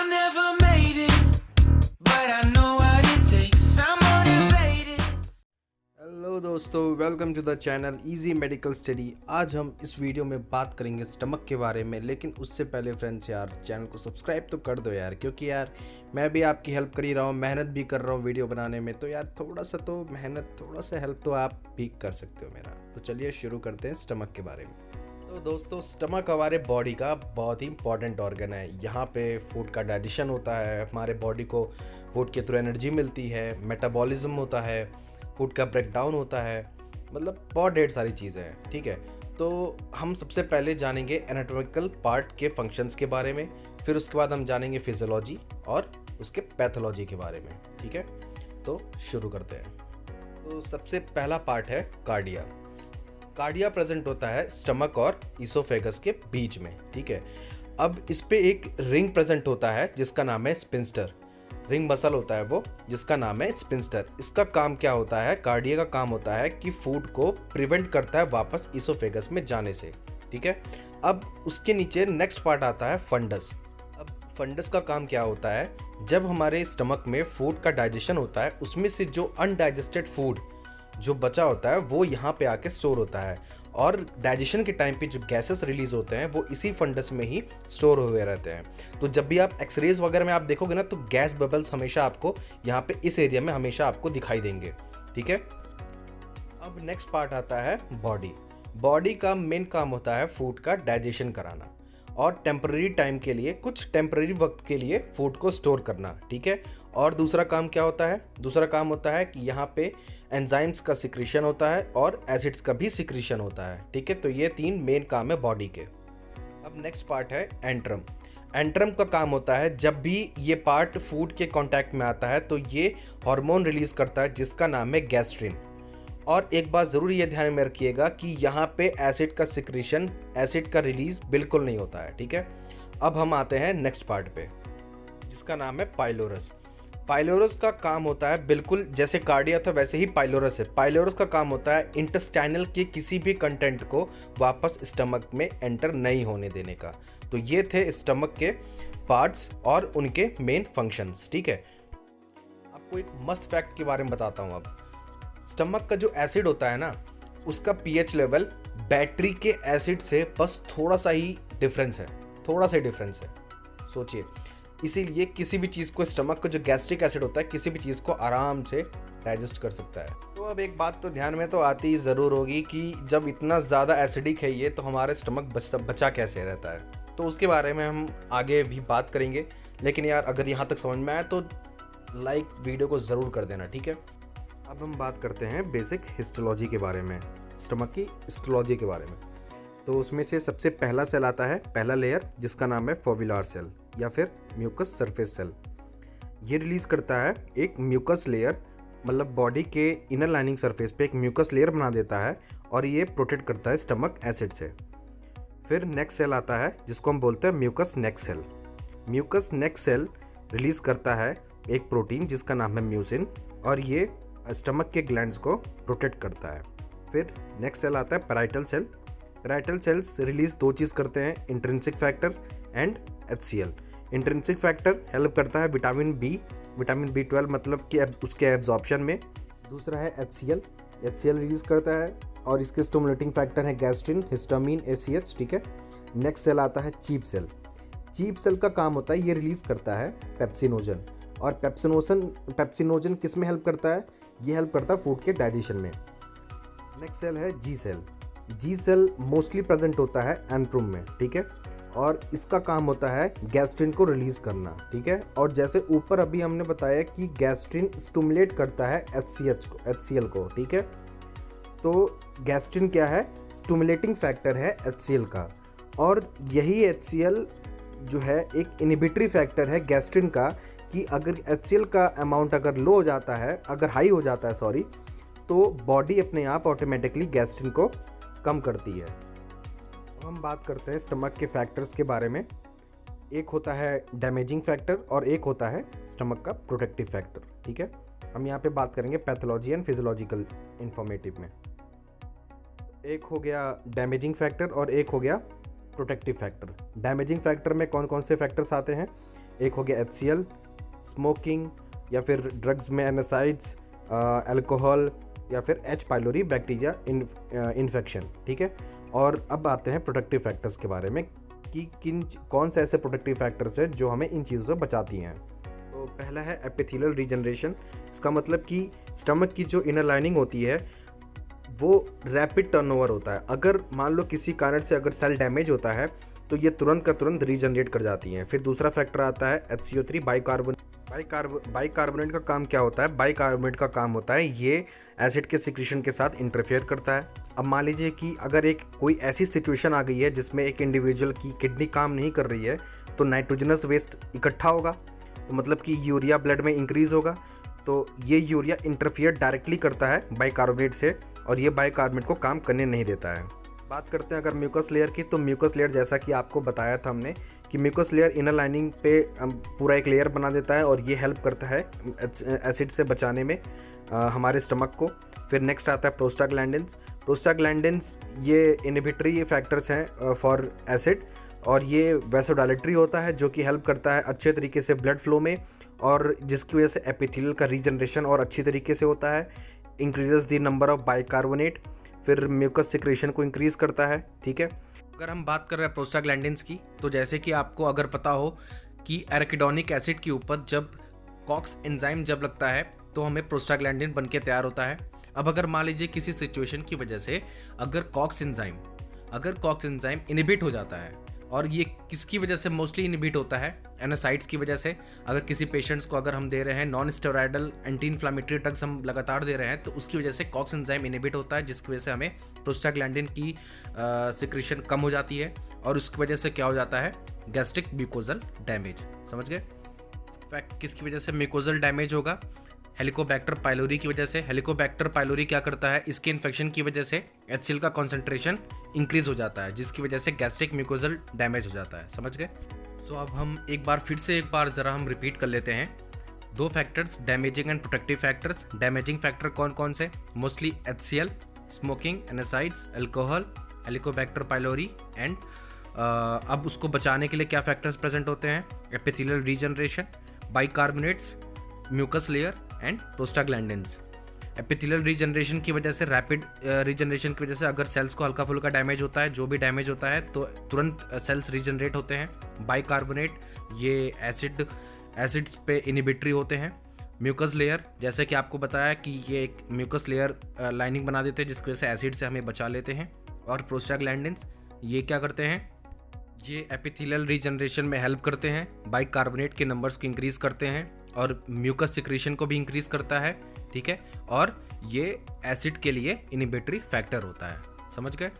I never made it, but I know what it takes. I'm motivated. Hello दोस्तों, welcome to the channel easy medical study. आज हम इस video में बात करेंगे स्टमक के बारे में, लेकिन उससे पहले फ्रेंड्स यार चैनल को सब्सक्राइब तो कर दो यार, क्योंकि यार मैं भी आपकी हेल्प कर ही रहा हूँ, मेहनत भी कर रहा हूँ वीडियो बनाने में, तो यार थोड़ा सा हेल्प तो आप भी कर सकते हो मेरा। तो चलिए शुरू करते हैं स्टमक के बारे में। तो दोस्तों, स्टमक हमारे बॉडी का बहुत ही इंपॉर्टेंट ऑर्गन है। यहाँ पे फूड का डाइजेशन होता है, हमारे बॉडी को फूड के थ्रू एनर्जी मिलती है, मेटाबॉलिज्म होता है, फूड का ब्रेकडाउन होता है, मतलब बहुत ढेर सारी चीज़ें हैं। ठीक है, तो हम सबसे पहले जानेंगे एनाटॉमिकल पार्ट के फंक्शंस के बारे में, फिर उसके बाद हम जानेंगे फिजियोलॉजी और उसके पैथोलॉजी के बारे में। ठीक है, तो शुरू करते हैं। तो सबसे पहला पार्ट है कार्डिया। कार्डिया प्रेजेंट होता है स्टमक और ईसोफेगस के बीच में। ठीक है, अब इस पे एक रिंग प्रेजेंट होता है जिसका नाम है स्पिंस्टर। रिंग मसल होता है वो, जिसका नाम है स्पिंस्टर। इसका काम क्या होता है? कार्डिया का काम होता है कि फूड को प्रिवेंट करता है वापस ईसोफेगस में जाने से। ठीक है, अब उसके नीचे नेक्स्ट पार्ट आता है फंडस। अब फंडस का काम क्या होता है? जब हमारे स्टमक में फूड का डाइजेशन होता है, उसमें से जो अनडाइजेस्टेड फूड जो बचा होता है वो यहाँ पे आके स्टोर होता है, और डाइजेशन के टाइम पे जो गैसेस रिलीज होते हैं वो इसी फंडस में ही स्टोर हुए रहते हैं। तो जब भी आप एक्सरेज वगैरह में आप देखोगे ना, तो गैस बबल्स हमेशा आपको यहाँ पे इस एरिया में हमेशा आपको दिखाई देंगे। ठीक है, अब नेक्स्ट पार्ट आता है बॉडी। बॉडी का मेन काम होता है फूड का डाइजेशन कराना और टेम्पररी टाइम के लिए, कुछ टेम्पररी वक्त के लिए फूड को स्टोर करना। ठीक है, और दूसरा काम क्या होता है? दूसरा काम होता है कि यहाँ पे एंजाइम्स का सिक्रीशन होता है और एसिड्स का भी सिक्रीशन होता है। ठीक है, तो ये तीन मेन काम है बॉडी के। अब नेक्स्ट पार्ट है एंट्रम। एंट्रम का काम होता है जब भी ये पार्ट फूड के कांटेक्ट में आता है तो ये हार्मोन रिलीज करता है जिसका नाम है गैस्ट्रिन। और एक बात ज़रूर ये ध्यान में रखिएगा कि यहाँ पे एसिड का सिक्रीशन, एसिड का रिलीज बिल्कुल नहीं होता है। ठीक है, अब हम आते हैं नेक्स्ट पार्ट पे जिसका नाम है पाइलोरस। पाइलोरस का काम होता है बिल्कुल जैसे कार्डिया था वैसे ही पाइलोरस है। पाइलोरस का काम होता है इंटेस्टाइनल के किसी भी कंटेंट को वापस स्टमक में एंटर नहीं होने देने का। तो ये थे स्टमक के पार्ट्स और उनके मेन फंक्शंस। ठीक है, आपको एक मस्त फैक्ट के बारे में बताता हूँ। अब स्टमक का जो एसिड होता है ना, उसका पीएच लेवल बैटरी के एसिड से बस थोड़ा सा ही डिफरेंस है। सोचिए, इसीलिए किसी भी चीज़ को, स्टमक का जो गैस्ट्रिक एसिड होता है, किसी भी चीज़ को आराम से डाइजेस्ट कर सकता है। तो अब एक बात तो ध्यान में तो आती ही ज़रूर होगी कि जब इतना ज़्यादा एसिडिक है ये, तो हमारे स्टमक बचा कैसे रहता है। तो उसके बारे में हम आगे भी बात करेंगे, लेकिन यार अगर यहाँ तक समझ में आए तो लाइक वीडियो को ज़रूर कर देना। ठीक है, अब हम बात करते हैं बेसिक हिस्टोलॉजी के बारे में, स्टमक की हिस्टोलॉजी के बारे में। तो उसमें से सबसे पहला सेल आता है, पहला लेयर, जिसका नाम है फोविलार सेल या फिर म्यूकस सरफेस सेल। ये रिलीज़ करता है एक म्यूकस लेयर, मतलब बॉडी के इनर लाइनिंग सरफेस पे एक म्यूकस लेयर बना देता है और ये प्रोटेक्ट करता है स्टमक एसिड से। फिर नेक्स्ट सेल आता है जिसको हम बोलते हैं म्यूकस नेक सेल। म्यूकस नेक सेल रिलीज़ करता है एक प्रोटीन जिसका नाम है म्यूसिन, और ये स्टमक के ग्लैंड्स को प्रोटेक्ट करता है। फिर नेक्स्ट सेल आता है parietal cell. Parietal cells release दो चीज़ करते हैं, intrinsic factor and HCl। Intrinsic factor help करता है विटामिन B12 मतलब कि उसके एब्जॉर्प्शन में। दूसरा है HCl रिलीज करता है और इसके स्टिमुलेटिंग फैक्टर है गैस्ट्रिन, हिस्टामिन, ACH। ठीक है, नेक्स्ट सेल आता है चीफ सेल। चीफ सेल का काम होता है, ये रिलीज करता है पेप्सिनोजन, और पेप्सिनोजन किस में हेल्प करता है? ये हेल्प करता है फूड के डाइजेशन में। नेक्स्ट सेल है जी सेल। जी सेल मोस्टली प्रेजेंट होता है एंट्रम में। ठीक है, और इसका काम होता है गैस्ट्रिन को रिलीज करना। ठीक है, और जैसे ऊपर अभी हमने बताया कि गैस्ट्रिन स्टिमुलेट करता है HCl को। ठीक है, तो गैस्ट्रिन क्या है? स्टिमुलेटिंग फैक्टर है HCl का, और यही HCl जो है एक इनहिबिटरी फैक्टर है गैस्ट्रिन का, कि अगर HCl का अमाउंट अगर लो हो जाता है, अगर हाई हो जाता है सॉरी, तो बॉडी अपने आप ऑटोमेटिकली गैस्ट्रिन को कम करती है। अब हम बात करते हैं स्टमक के फैक्टर्स के बारे में। एक होता है डैमेजिंग फैक्टर और एक होता है स्टमक का प्रोटेक्टिव फैक्टर। ठीक है, हम यहाँ पे बात करेंगे पैथोलॉजी एंड फिजियोलॉजिकल इंफॉर्मेटिव में। एक हो गया डैमेजिंग फैक्टर और एक हो गया प्रोटेक्टिव फैक्टर। डैमेजिंग फैक्टर में कौन कौन से फैक्टर्स आते हैं? एक हो गया HCl, स्मोकिंग या फिर ड्रग्स में एनासाइड्स, अल्कोहल या फिर H. पाइलोरी बैक्टीरिया इन्फेक्शन, ठीक है। और अब आते हैं प्रोटेक्टिव फैक्टर्स के बारे में कि कौन से ऐसे प्रोटेक्टिव फैक्टर्स हैं जो हमें इन चीज़ों से बचाती हैं। तो पहला है एपिथेलियल रीजनरेशन। इसका मतलब कि स्टमक की जो इनर लाइनिंग होती है वो रैपिड टर्नओवर होता है। अगर मान लो किसी कारण से अगर सेल डैमेज होता है तो ये तुरंत का तुरंत रीजनरेट कर जाती हैं। फिर दूसरा फैक्टर आता है HCO3 बाइकार्बोनेट का काम क्या होता है? बाइकार्बोनेट का काम होता है ये एसिड के सिक्रीशन के साथ इंटरफेयर करता है। अब मान लीजिए कि अगर कोई ऐसी सिचुएशन आ गई है जिसमें एक इंडिविजुअल की किडनी काम नहीं कर रही है तो नाइट्रोजनस वेस्ट इकट्ठा होगा, तो मतलब कि यूरिया ब्लड में इंक्रीज़ होगा। तो ये यूरिया इंटरफियर डायरेक्टली करता है बाइकार्बोनेट से और ये बाइकार्बोनेट को काम करने नहीं देता है। बात करते हैं अगर म्यूकस लेयर की, तो म्यूकस लेयर जैसा कि आपको बताया था हमने कि म्यूकस लेयर इनर लाइनिंग पे पूरा एक लेयर बना देता है और ये हेल्प करता है एसिड से बचाने में हमारे स्टमक को। फिर नेक्स्ट आता है प्रोस्टाग्लैंडिन्स। प्रोस्टाग्लैंडिन्स ये इनहिबिटरी फैक्टर्स हैं फॉर एसिड और ये वैसोडाइलेटरी होता है जो कि हेल्प करता है अच्छे तरीके से ब्लड फ्लो में और जिसकी वजह से एपिथेलियल का रीजनरेशन और अच्छी तरीके से होता है। Increases the number of bicarbonate, फिर म्यूकस सिक्रेशन को इंक्रीज़ करता है, ठीक है। अगर हम बात कर रहे हैं प्रोस्टाग्लैंडिन्स की, तो जैसे कि आपको अगर पता हो कि एराकिडोनिक एसिड के ऊपर जब कॉक्स एंजाइम जब लगता है तो हमें प्रोस्टाग्लैंडिन बन के तैयार होता है। अब अगर मान लीजिए किसी सिचुएशन की वजह से अगर कॉक्स एंजाइम इनहिबिट हो जाता है, और ये किसकी वजह से मोस्टली इनहिबिट होता है? एनासाइड्स की वजह से। अगर किसी पेशेंट्स को अगर हम दे रहे हैं non steroidal anti inflammatory drugs हम लगातार दे रहे हैं तो उसकी वजह से कॉक्स एंजाइम इनहिबिट होता है, जिसकी वजह से हमें प्रोस्टाग्लैंडिन की सिक्रीशन कम हो जाती है और उसकी वजह से क्या हो जाता है? Gastric mucosal damage. समझ गए? किसकी वजह से म्यूकोजल डैमेज होगा? हेलिकोबैक्टर पाइलोरी की वजह से। हेलिकोबैक्टर पाइलोरी क्या करता है? इसके इन्फेक्शन की वजह से HCl का कॉन्सेंट्रेशन इंक्रीज हो जाता है, जिसकी वजह से गैस्ट्रिक म्यूकोजल डैमेज हो जाता है। समझ गए? सो अब हम एक बार ज़रा हम रिपीट कर लेते हैं। 2 factors, damaging and protective factors. Damaging factor कौन कौन से? Mostly HCl, smoking, NSAIDs, alcohol, Helicobacter pylori and अब उसको बचाने के लिए क्या फैक्टर्स प्रेजेंट होते हैं? Epithelial regeneration, bicarbonates, mucus layer and prostaglandins. Epithelial regeneration की वजह से, रैपिड रीजनरेशन की वजह से अगर सेल्स को हल्का फुल्का डैमेज होता है, जो भी डैमेज होता है तो तुरंत सेल्स रीजनरेट होते हैं। बाइकार्बोनेट ये एसिड्स पे इनहिबिटरी होते हैं। म्यूकस लेयर, जैसे कि आपको बताया कि ये एक म्यूकस लेयर लाइनिंग बना देते हैं जिसकी वजह से एसिड से हमें बचा लेते हैं। और प्रोस्टाग्लैंडिन्स ये क्या करते हैं? ये एपिथेलियल रीजनरेशन में हेल्प करते हैं, बाइकार्बोनेट के नंबर्स को इंक्रीज़ करते हैं और म्यूकस सिक्रीशन को भी इंक्रीज़ करता है, ठीक है। और ये एसिड के लिए इनहिबिटरी फैक्टर होता है। समझ गए?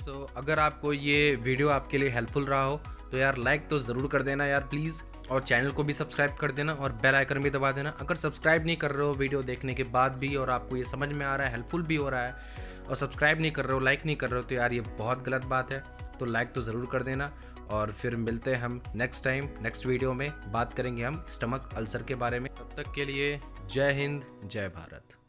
सो अगर आपको ये वीडियो आपके लिए हेल्पफुल रहा हो तो यार लाइक तो ज़रूर कर देना यार प्लीज़, और चैनल को भी सब्सक्राइब कर देना और बेल आइकन भी दबा देना। अगर सब्सक्राइब नहीं कर रहे हो वीडियो देखने के बाद भी और आपको ये समझ में आ रहा है, हेल्पफुल भी हो रहा है, और सब्सक्राइब नहीं कर रहे हो, लाइक नहीं कर रहे हो, तो यार ये बहुत गलत बात है। तो लाइक तो ज़रूर कर देना और फिर मिलते हैं हम नेक्स्ट वीडियो में। बात करेंगे हम स्टमक अल्सर के बारे में। तब तक के लिए जय हिंद, जय भारत।